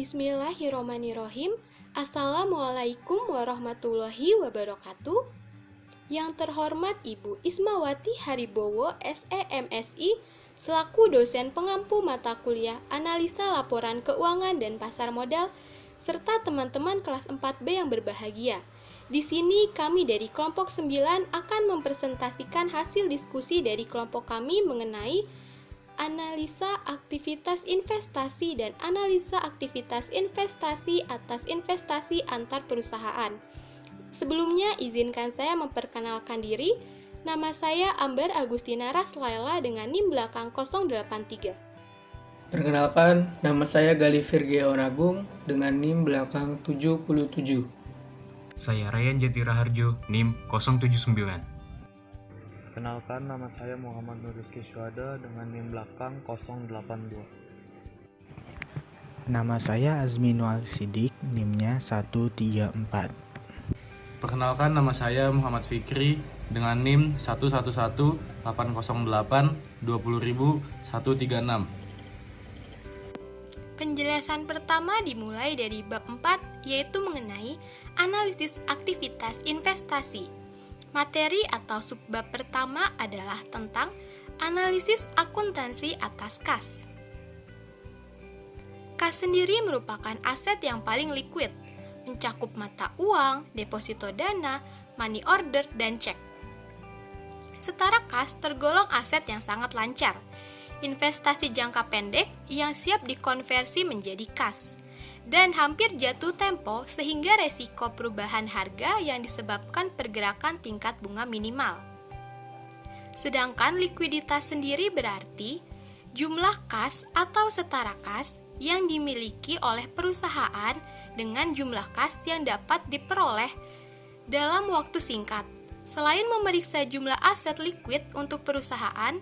Bismillahirrohmanirrohim. Assalamualaikum warahmatullahi wabarakatuh. Yang terhormat Ibu Ismawati Haribowo, SEMSI, selaku dosen pengampu mata kuliah Analisa Laporan Keuangan dan Pasar Modal, serta teman-teman kelas 4B yang berbahagia. Di sini kami dari kelompok 9 akan mempresentasikan hasil diskusi dari kelompok kami mengenai analisa aktivitas investasi dan analisa aktivitas investasi atas investasi antar perusahaan. Sebelumnya, izinkan saya memperkenalkan diri. Nama saya Ambar Agustina Raslaila dengan NIM belakang 083. Perkenalkan, nama saya Galih Virgiawan Agung dengan NIM belakang 77. Saya Ryan Jatira Harjo, NIM 079. Kenalkan, nama saya Muhammad Nur Rizky Syuhada dengan NIM belakang 082. Nama saya Azmi Nual Sidik, NIM-nya 134. Perkenalkan, nama saya Muhammad Fikri dengan NIM 111-808-20000-136. Penjelasan pertama dimulai dari bab 4, yaitu mengenai analisis aktivitas investasi. Materi atau subbab pertama adalah tentang analisis akuntansi atas kas. Kas sendiri merupakan aset yang paling liquid, mencakup mata uang, deposito dana, money order, dan cek. Setara kas tergolong aset yang sangat lancar, investasi jangka pendek yang siap dikonversi menjadi kas, dan hampir jatuh tempo sehingga resiko perubahan harga yang disebabkan pergerakan tingkat bunga minimal. Sedangkan likuiditas sendiri berarti jumlah kas atau setara kas yang dimiliki oleh perusahaan dengan jumlah kas yang dapat diperoleh dalam waktu singkat. Selain memeriksa jumlah aset likuid untuk perusahaan,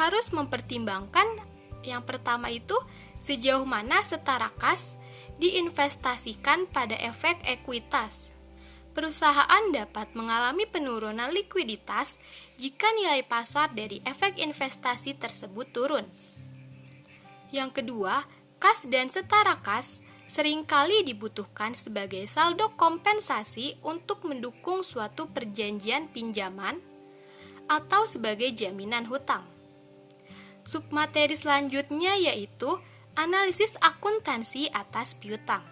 harus mempertimbangkan yang pertama itu sejauh mana setara kas diinvestasikan pada efek ekuitas. Perusahaan dapat mengalami penurunan likuiditas jika nilai pasar dari efek investasi tersebut turun. Yang kedua, kas dan setara kas seringkali dibutuhkan sebagai saldo kompensasi untuk mendukung suatu perjanjian pinjaman atau sebagai jaminan hutang. Submateri selanjutnya yaitu analisis akuntansi atas piutang.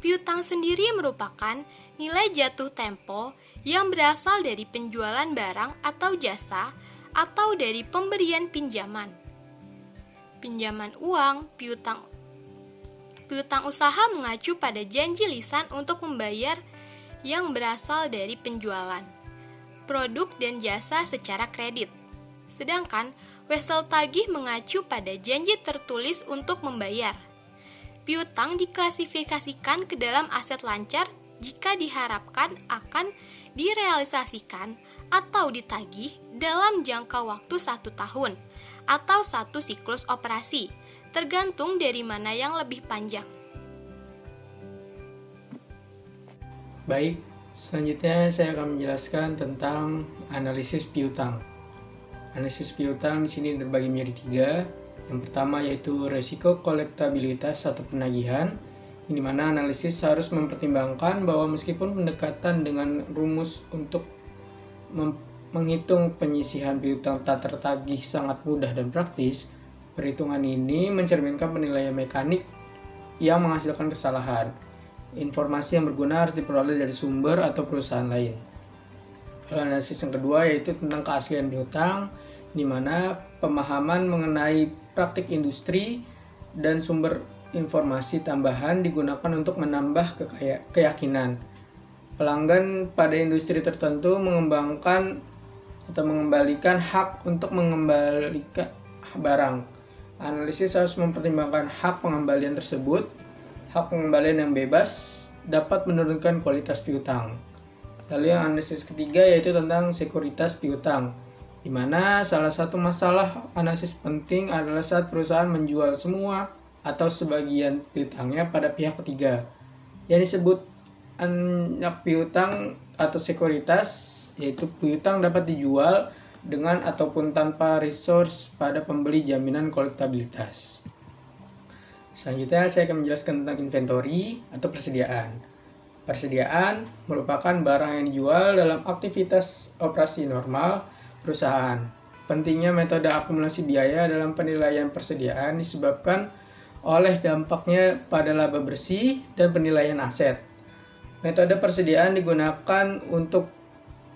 Piutang sendiri merupakan nilai jatuh tempo yang berasal dari penjualan barang atau jasa atau dari pemberian pinjaman. Pinjaman uang, piutang usaha mengacu pada janji lisan untuk membayar yang berasal dari penjualan produk dan jasa secara kredit. Sedangkan wesel tagih mengacu pada janji tertulis untuk membayar. Piutang diklasifikasikan ke dalam aset lancar jika diharapkan akan direalisasikan atau ditagih dalam jangka waktu 1 tahun atau 1 siklus operasi, tergantung dari mana yang lebih panjang. Baik, selanjutnya saya akan menjelaskan tentang analisis piutang. Analisis piutang di sini terbagi menjadi 3. Yang pertama yaitu resiko kolektabilitas atau penagihan, di mana analisis harus mempertimbangkan bahwa meskipun pendekatan dengan rumus untuk menghitung penyisihan piutang tak tertagih sangat mudah dan praktis, perhitungan ini mencerminkan penilaian mekanik yang menghasilkan kesalahan. Informasi yang berguna harus diperoleh dari sumber atau perusahaan lain. Analisis yang kedua yaitu tentang keaslian piutang, di mana pemahaman mengenai praktik industri dan sumber informasi tambahan digunakan untuk menambah keyakinan pelanggan pada industri tertentu mengembalikan hak untuk mengembalikan barang. Analisis harus mempertimbangkan hak pengembalian tersebut. Hak pengembalian yang bebas dapat menurunkan kualitas piutang. Lalu yang analisis ketiga yaitu tentang sekuritas piutang, di mana salah satu masalah analisis penting adalah saat perusahaan menjual semua atau sebagian piutangnya pada pihak ketiga. Yang disebut anak piutang atau sekuritas, yaitu piutang dapat dijual dengan ataupun tanpa resource pada pembeli jaminan kolektabilitas. Selanjutnya saya akan menjelaskan tentang inventory atau persediaan. Persediaan merupakan barang yang dijual dalam aktivitas operasi normal perusahaan. Pentingnya metode akumulasi biaya dalam penilaian persediaan disebabkan oleh dampaknya pada laba bersih dan penilaian aset. Metode persediaan digunakan untuk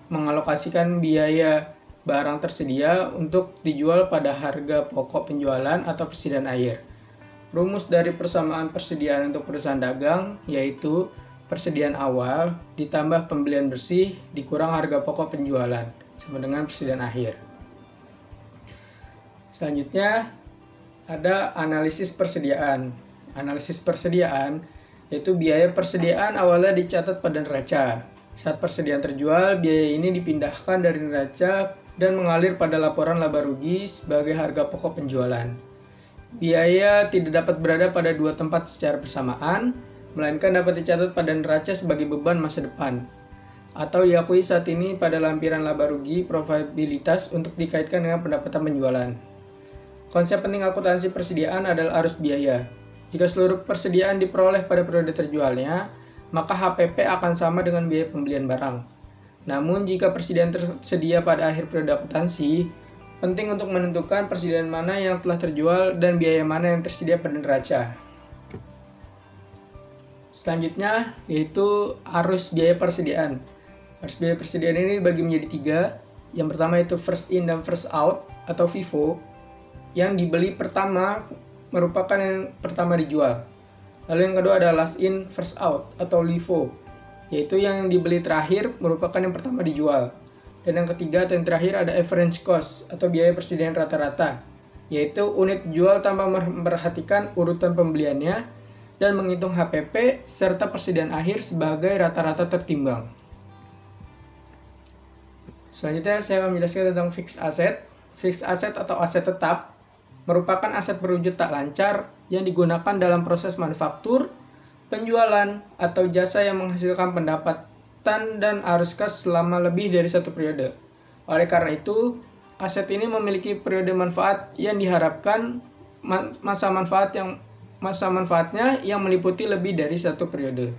mengalokasikan biaya barang tersedia untuk dijual pada harga pokok penjualan atau persediaan air. Rumus dari persamaan persediaan untuk perusahaan dagang yaitu persediaan awal ditambah pembelian bersih dikurang harga pokok penjualan sama dengan persediaan akhir. Selanjutnya ada analisis persediaan. Analisis persediaan yaitu biaya persediaan awalnya dicatat pada neraca. Saat persediaan terjual, biaya ini dipindahkan dari neraca dan mengalir pada laporan laba rugi sebagai harga pokok penjualan. Biaya tidak dapat berada pada dua tempat secara bersamaan, melainkan dapat dicatat pada neraca sebagai beban masa depan, atau diakui saat ini pada lampiran laba rugi probabilitas untuk dikaitkan dengan pendapatan penjualan. Konsep penting akuntansi persediaan adalah arus biaya. Jika seluruh persediaan diperoleh pada periode terjualnya, maka HPP akan sama dengan biaya pembelian barang. Namun, jika persediaan tersedia pada akhir periode akuntansi, penting untuk menentukan persediaan mana yang telah terjual dan biaya mana yang tersedia pada neraca. Selanjutnya, yaitu arus biaya persediaan. Arus biaya persediaan ini dibagi menjadi 3. Yang pertama itu first in dan first out atau FIFO. Yang dibeli pertama merupakan yang pertama dijual. Lalu yang kedua adalah last in first out atau LIFO, yaitu yang dibeli terakhir merupakan yang pertama dijual. Dan yang ketiga atau yang terakhir ada average cost atau biaya persediaan rata-rata, yaitu unit jual tanpa memperhatikan urutan pembeliannya dan menghitung HPP serta persediaan akhir sebagai rata-rata tertimbang. Selanjutnya saya akan menjelaskan tentang fixed asset. Fixed asset atau aset tetap merupakan aset berwujud tak lancar yang digunakan dalam proses manufaktur, penjualan, atau jasa yang menghasilkan pendapatan dan arus kas selama lebih dari satu periode. Oleh karena itu, aset ini memiliki periode manfaat yang diharapkan masa manfaatnya yang meliputi lebih dari satu periode.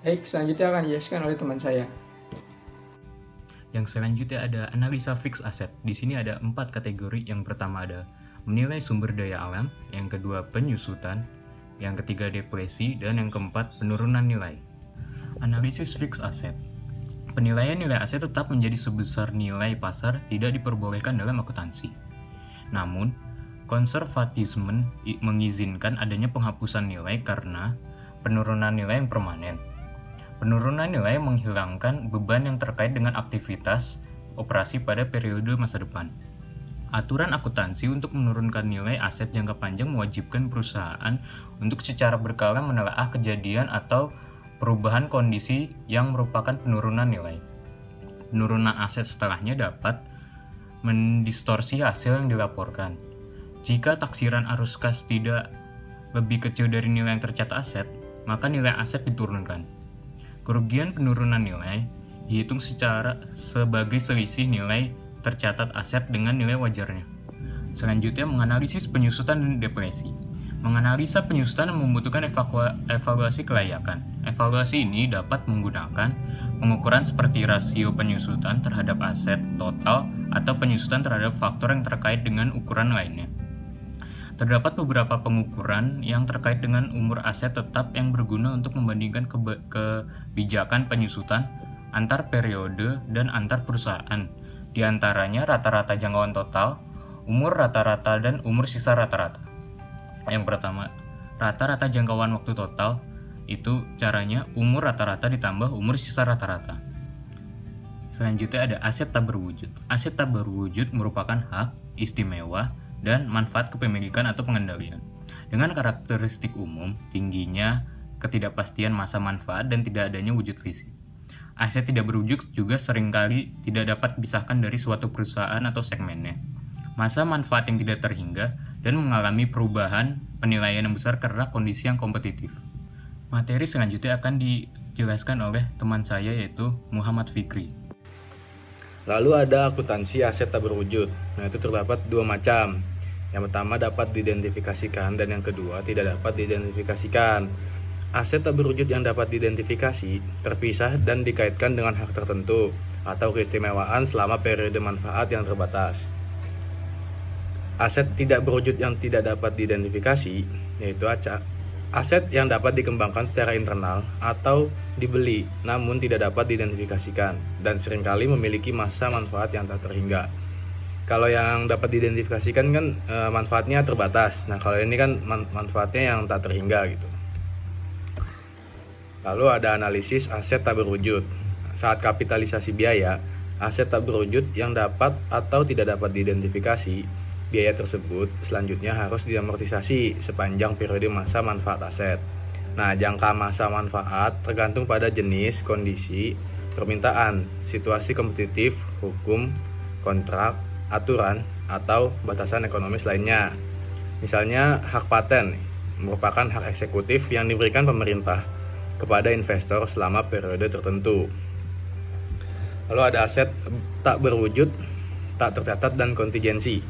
Baik, selanjutnya akan dijelaskan oleh teman saya. Yang selanjutnya ada analisa fixed asset. Di sini ada 4 kategori. Yang pertama ada menilai sumber daya alam, yang kedua penyusutan, yang ketiga depresi, dan yang keempat penurunan nilai. Analisis fixed asset. Penilaian nilai aset tetap menjadi sebesar nilai pasar tidak diperbolehkan dalam akuntansi. Namun, konservatisme mengizinkan adanya penghapusan nilai karena penurunan nilai yang permanen. Penurunan nilai menghilangkan beban yang terkait dengan aktivitas operasi pada periode masa depan. Aturan akuntansi untuk menurunkan nilai aset jangka panjang mewajibkan perusahaan untuk secara berkala menelaah kejadian atau perubahan kondisi yang merupakan penurunan nilai. Penurunan aset setelahnya dapat mendistorsi hasil yang dilaporkan. Jika taksiran arus kas tidak lebih kecil dari nilai yang tercatat aset, maka nilai aset diturunkan. Kerugian penurunan nilai dihitung sebagai selisih nilai tercatat aset dengan nilai wajarnya. Selanjutnya, menganalisis penyusutan dan depresi. Menganalisa penyusutan membutuhkan evaluasi kelayakan. Evaluasi ini dapat menggunakan pengukuran seperti rasio penyusutan terhadap aset total atau penyusutan terhadap faktor yang terkait dengan ukuran lainnya. Terdapat beberapa pengukuran yang terkait dengan umur aset tetap yang berguna untuk membandingkan kebijakan penyusutan antar periode dan antar perusahaan. Di antaranya rata-rata jangkauan total, umur rata-rata, dan umur sisa rata-rata. Yang pertama, rata-rata jangkauan waktu total, itu caranya umur rata-rata ditambah umur sisa rata-rata. Selanjutnya ada aset tak berwujud. Aset tak berwujud merupakan hak, istimewa, dan manfaat kepemilikan atau pengendalian. Dengan karakteristik umum, tingginya ketidakpastian masa manfaat dan tidak adanya wujud fisik. Aset tidak berwujud juga seringkali tidak dapat dipisahkan dari suatu perusahaan atau segmennya. Masa manfaat yang tidak terhingga dan mengalami perubahan penilaian yang besar karena kondisi yang kompetitif. Materi selanjutnya akan dijelaskan oleh teman saya yaitu Muhammad Fikri. Lalu ada akuntansi aset tak berwujud. Nah, itu terdapat 2 macam. Yang pertama dapat diidentifikasikan dan yang kedua tidak dapat diidentifikasikan. Aset tak berwujud yang dapat diidentifikasi terpisah dan dikaitkan dengan hak tertentu atau keistimewaan selama periode manfaat yang terbatas. Aset tidak berwujud yang tidak dapat diidentifikasi yaitu aset yang dapat dikembangkan secara internal atau dibeli namun tidak dapat diidentifikasikan dan seringkali memiliki masa manfaat yang tak terhingga. Kalau yang dapat diidentifikasikan kan manfaatnya terbatas. Nah, kalau ini kan manfaatnya yang tak terhingga gitu. Lalu ada analisis aset tak berwujud. Saat kapitalisasi biaya, aset tak berwujud yang dapat atau tidak dapat diidentifikasi, biaya tersebut selanjutnya harus diamortisasi sepanjang periode masa manfaat aset. Nah, jangka masa manfaat tergantung pada jenis, kondisi, permintaan, situasi kompetitif, hukum, kontrak, aturan, atau batasan ekonomis lainnya. Misalnya, hak paten merupakan hak eksekutif yang diberikan pemerintah kepada investor selama periode tertentu. Lalu ada aset tak berwujud, tak tercatat, dan kontingensi.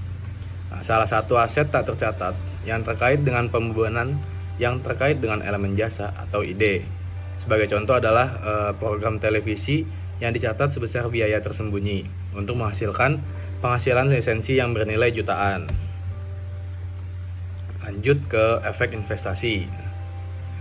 Nah, salah satu aset tak tercatat yang terkait dengan pembebanan yang terkait dengan elemen jasa atau ide. Sebagai contoh adalah program televisi yang dicatat sebesar biaya tersembunyi untuk menghasilkan penghasilan lisensi yang bernilai jutaan. Lanjut ke efek investasi.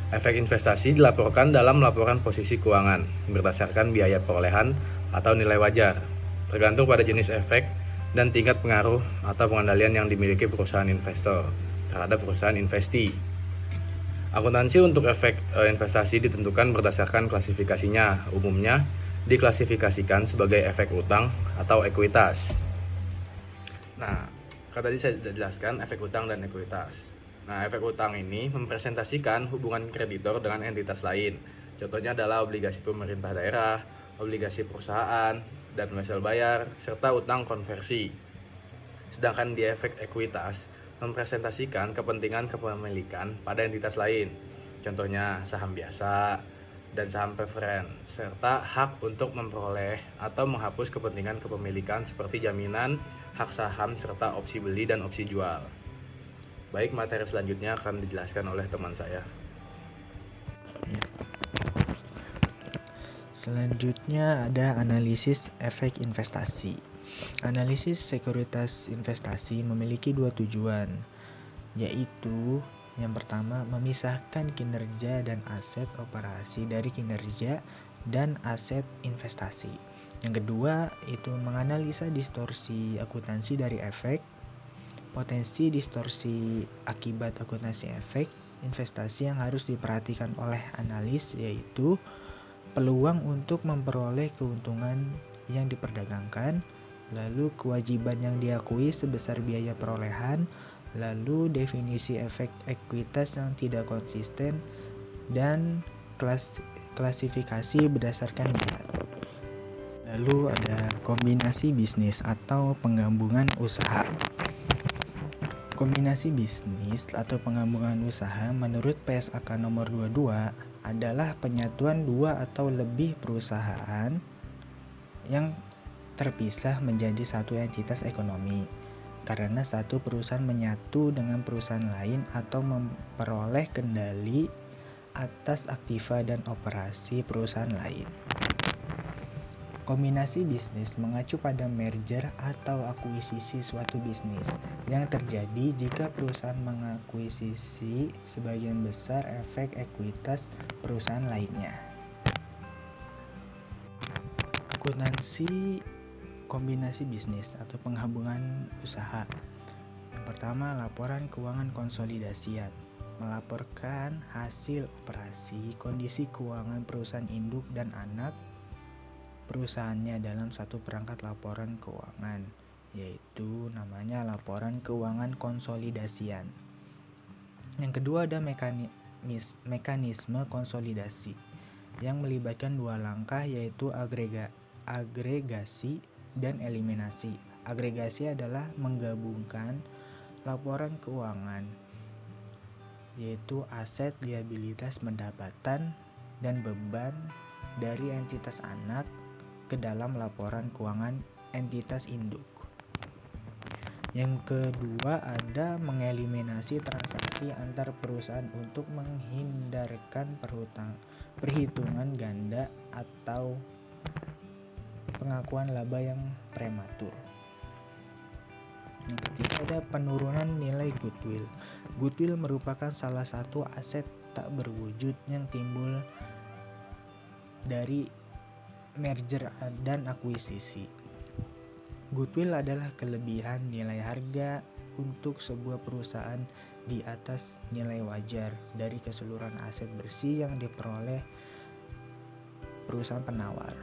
Efek investasi dilaporkan dalam laporan posisi keuangan berdasarkan biaya perolehan atau nilai wajar, tergantung pada jenis efek dan tingkat pengaruh atau pengendalian yang dimiliki perusahaan investor terhadap perusahaan investi. Akuntansi untuk efek investasi ditentukan berdasarkan klasifikasinya. Umumnya diklasifikasikan sebagai efek utang atau ekuitas. Nah, tadi saya jelaskan efek utang dan ekuitas. Nah, efek utang ini mempresentasikan hubungan kreditor dengan entitas lain. Contohnya adalah obligasi pemerintah daerah, obligasi perusahaan, dan wesel bayar, serta utang konversi. Sedangkan di efek ekuitas mempresentasikan kepentingan kepemilikan pada entitas lain. Contohnya saham biasa dan saham preferen, serta hak untuk memperoleh atau menghapus kepentingan kepemilikan seperti jaminan, hak saham, serta opsi beli dan opsi jual. Baik, materi selanjutnya akan dijelaskan oleh teman saya. Selanjutnya ada analisis efek investasi. Analisis sekuritas investasi memiliki dua tujuan, yaitu yang pertama memisahkan kinerja dan aset operasi dari kinerja dan aset investasi. Yang kedua itu menganalisa distorsi akuntansi dari efek, potensi distorsi akibat akuntansi efek investasi yang harus diperhatikan oleh analis, yaitu peluang untuk memperoleh keuntungan yang diperdagangkan, lalu kewajiban yang diakui sebesar biaya perolehan, lalu definisi efek ekuitas yang tidak konsisten, dan klasifikasi berdasarkan minat. Lalu ada kombinasi bisnis atau penggabungan usaha. Kombinasi bisnis atau penggabungan usaha menurut PSAK nomor 22 adalah penyatuan dua atau lebih perusahaan yang terpisah menjadi satu entitas ekonomi karena satu perusahaan menyatu dengan perusahaan lain atau memperoleh kendali atas aktiva dan operasi perusahaan lain. Kombinasi bisnis mengacu pada merger atau akuisisi suatu bisnis yang terjadi jika perusahaan mengakuisisi sebagian besar efek ekuitas perusahaan lainnya. Akuntansi kombinasi bisnis atau penggabungan usaha. Yang pertama, laporan keuangan konsolidasian. Melaporkan hasil operasi, kondisi keuangan perusahaan induk dan anak perusahaannya dalam satu perangkat laporan keuangan, yaitu namanya laporan keuangan konsolidasian. Yang kedua ada mekanisme konsolidasi yang melibatkan dua langkah, yaitu agregasi dan eliminasi. Agregasi adalah menggabungkan laporan keuangan, yaitu aset, liabilitas, pendapatan, dan beban dari entitas anak ke dalam laporan keuangan entitas induk. Yang kedua ada mengeliminasi transaksi antar perusahaan untuk menghindarkan perhitungan ganda atau pengakuan laba yang prematur. Yang ketiga ada penurunan nilai goodwill. Goodwill merupakan salah satu aset tak berwujud yang timbul dari merger dan akuisisi. Goodwill adalah kelebihan nilai harga untuk sebuah perusahaan di atas nilai wajar dari keseluruhan aset bersih yang diperoleh perusahaan penawar.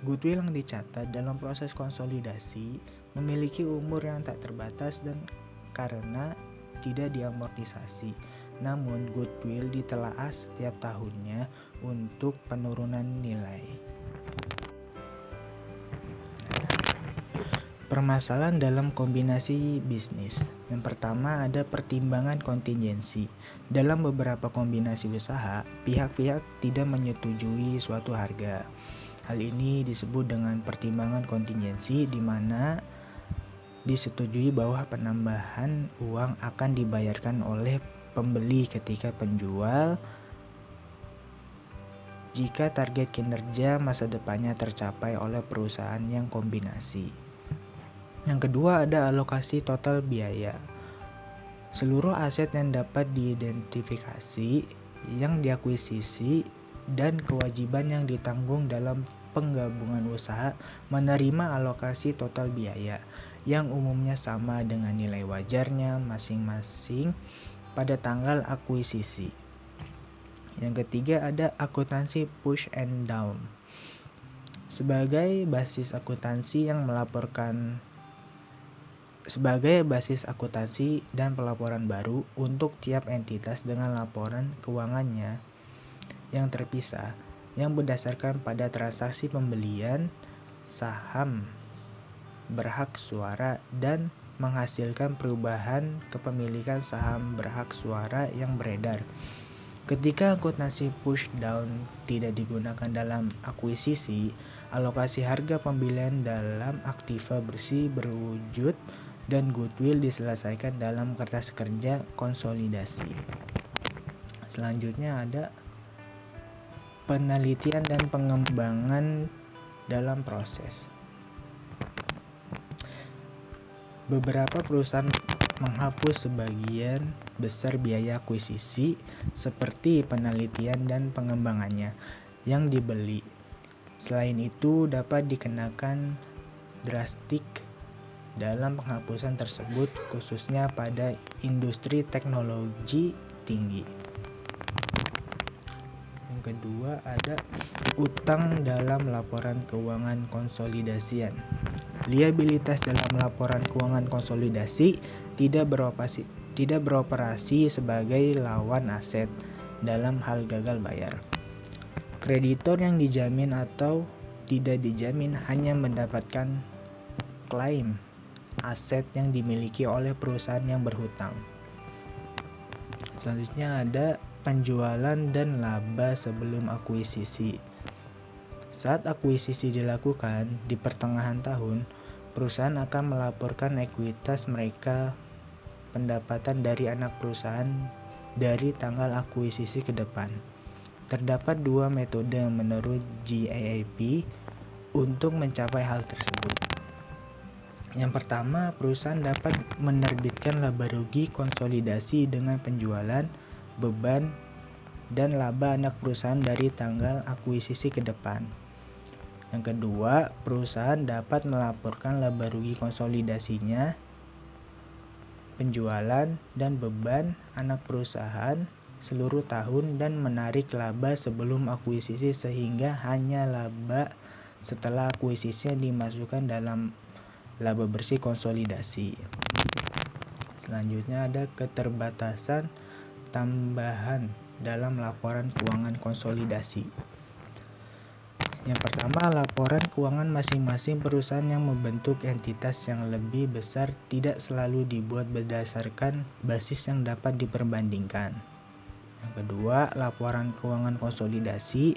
Goodwill yang dicatat dalam proses konsolidasi memiliki umur yang tak terbatas dan karena tidak diamortisasi. Namun goodwill ditelaah setiap tahunnya untuk penurunan nilai. Permasalahan dalam kombinasi bisnis. Yang pertama ada pertimbangan kontingensi. Dalam beberapa kombinasi usaha, pihak-pihak tidak menyetujui suatu harga. Hal ini disebut dengan pertimbangan kontingensi, di mana disetujui bahwa penambahan uang akan dibayarkan oleh pembeli ketika penjual jika target kinerja masa depannya tercapai oleh perusahaan yang kombinasi. Yang kedua ada alokasi total biaya. Seluruh aset yang dapat diidentifikasi, yang diakuisisi, dan kewajiban yang ditanggung dalam penggabungan usaha menerima alokasi total biaya yang umumnya sama dengan nilai wajarnya masing-masing pada tanggal akuisisi. Yang ketiga ada akuntansi push and down. Sebagai basis akuntansi dan pelaporan baru untuk tiap entitas dengan laporan keuangannya yang terpisah yang berdasarkan pada transaksi pembelian saham berhak suara dan menghasilkan perubahan kepemilikan saham berhak suara yang beredar. Ketika akuntansi push down tidak digunakan dalam akuisisi, alokasi harga pembelian dalam aktiva bersih berwujud dan goodwill diselesaikan dalam kertas kerja konsolidasi. Selanjutnya ada penelitian dan pengembangan dalam proses. Beberapa perusahaan menghapus sebagian besar biaya akuisisi seperti penelitian dan pengembangannya yang dibeli. Selain itu dapat dikenakan drastik dalam penghapusan tersebut khususnya pada industri teknologi tinggi. Yang kedua ada utang dalam laporan keuangan konsolidasian. Liabilitas dalam laporan keuangan konsolidasi tidak beroperasi sebagai lawan aset dalam hal gagal bayar. Kreditor yang dijamin atau tidak dijamin hanya mendapatkan klaim aset yang dimiliki oleh perusahaan yang berhutang. Selanjutnya ada penjualan dan laba sebelum akuisisi. Saat akuisisi dilakukan di pertengahan tahun, perusahaan akan melaporkan ekuitas mereka pendapatan dari anak perusahaan dari tanggal akuisisi ke depan. Terdapat dua metode menurut GAAP untuk mencapai hal tersebut. Yang pertama, perusahaan dapat menerbitkan laba rugi konsolidasi dengan penjualan, beban, dan laba anak perusahaan dari tanggal akuisisi ke depan. Yang kedua, perusahaan dapat melaporkan laba rugi konsolidasinya, penjualan, dan beban anak perusahaan seluruh tahun dan menarik laba sebelum akuisisi sehingga hanya laba setelah akuisisinya dimasukkan dalam laba bersih konsolidasi. Selanjutnya ada keterbatasan tambahan dalam laporan keuangan konsolidasi. Yang pertama, laporan keuangan masing-masing perusahaan yang membentuk entitas yang lebih besar tidak selalu dibuat berdasarkan basis yang dapat diperbandingkan. Yang kedua, laporan keuangan konsolidasi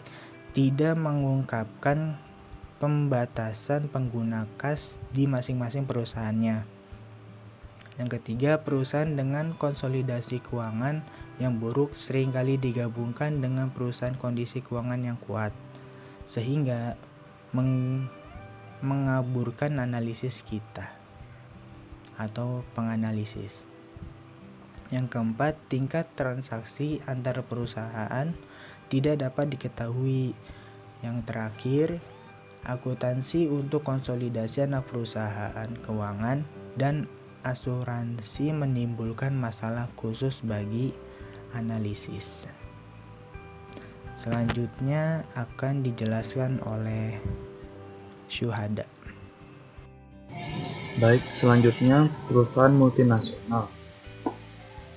tidak mengungkapkan pembatasan pengguna kas di masing-masing perusahaannya. Yang ketiga, perusahaan dengan konsolidasi keuangan yang buruk seringkali digabungkan dengan perusahaan kondisi keuangan yang kuat, sehingga mengaburkan analisis kita atau penganalisis. Yang keempat, tingkat transaksi antar perusahaan tidak dapat diketahui. Yang terakhir, akuntansi untuk konsolidasi anak perusahaan keuangan dan asuransi menimbulkan masalah khusus bagi analisis. Selanjutnya akan dijelaskan oleh Syuhada. Baik, selanjutnya perusahaan multinasional.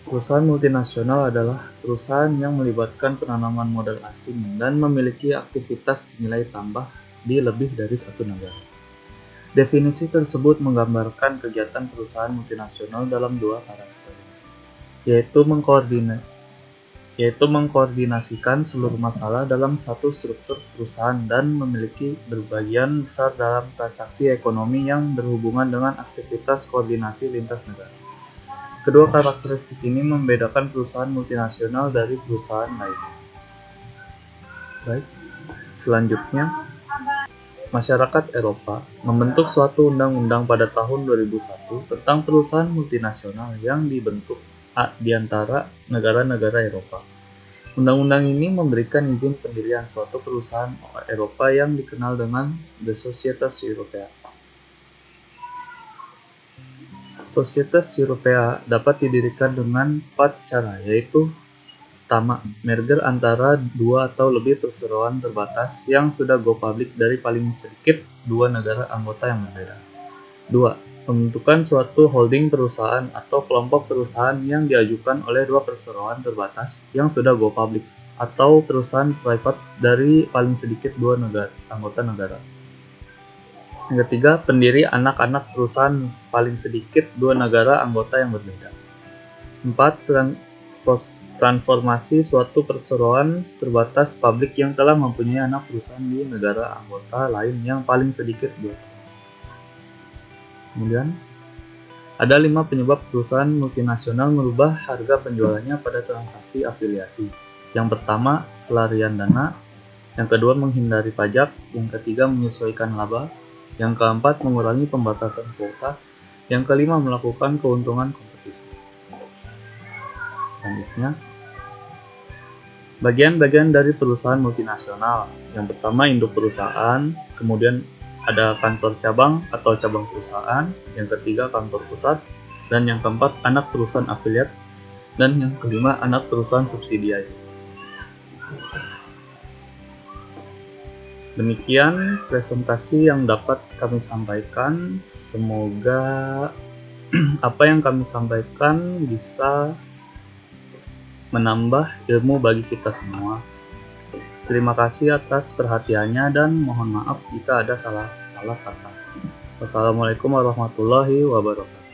Perusahaan multinasional adalah perusahaan yang melibatkan penanaman modal asing dan memiliki aktivitas nilai tambah di lebih dari satu negara. Definisi tersebut menggambarkan kegiatan perusahaan multinasional dalam dua karakteristik, yaitu mengkoordinasikan seluruh masalah dalam satu struktur perusahaan dan memiliki berbagian besar dalam transaksi ekonomi yang berhubungan dengan aktivitas koordinasi lintas negara. Kedua karakteristik ini membedakan perusahaan multinasional dari perusahaan lain. Baik, selanjutnya, masyarakat Eropa membentuk suatu undang-undang pada tahun 2001 tentang perusahaan multinasional yang dibentuk di antara negara-negara Eropa. Undang-undang ini memberikan izin pendirian suatu perusahaan Eropa yang dikenal dengan The Societas Europea. Societas Europea dapat didirikan dengan 4 cara, yaitu: pertama, merger antara 2 atau lebih perseroan terbatas yang sudah go public dari paling sedikit 2 negara anggota yang berbeda. 2. Pembentukan suatu holding perusahaan atau kelompok perusahaan yang diajukan oleh 2 perseroan terbatas yang sudah go public atau perusahaan private dari paling sedikit 2 anggota negara. Yang ketiga, pendiri anak-anak perusahaan paling sedikit 2 negara anggota yang berbeda. 4. Transformasi suatu perseroan terbatas publik yang telah mempunyai anak perusahaan di negara anggota lain yang paling sedikit 2. Kemudian, ada 5 penyebab perusahaan multinasional merubah harga penjualannya pada transaksi afiliasi. Yang pertama, pelarian dana. Yang kedua, menghindari pajak. Yang ketiga, menyesuaikan laba. Yang keempat, mengurangi pembatasan kuota. Yang kelima, melakukan keuntungan kompetisi. Selanjutnya, bagian-bagian dari perusahaan multinasional. Yang pertama, induk perusahaan, kemudian ada kantor cabang atau cabang perusahaan, yang ketiga kantor pusat, dan yang keempat anak perusahaan afiliat, dan yang kelima anak perusahaan subsidiari. Demikian presentasi yang dapat kami sampaikan. Semoga apa yang kami sampaikan bisa menambah ilmu bagi kita semua. Terima kasih atas perhatiannya dan mohon maaf jika ada salah kata. Wassalamualaikum warahmatullahi wabarakatuh.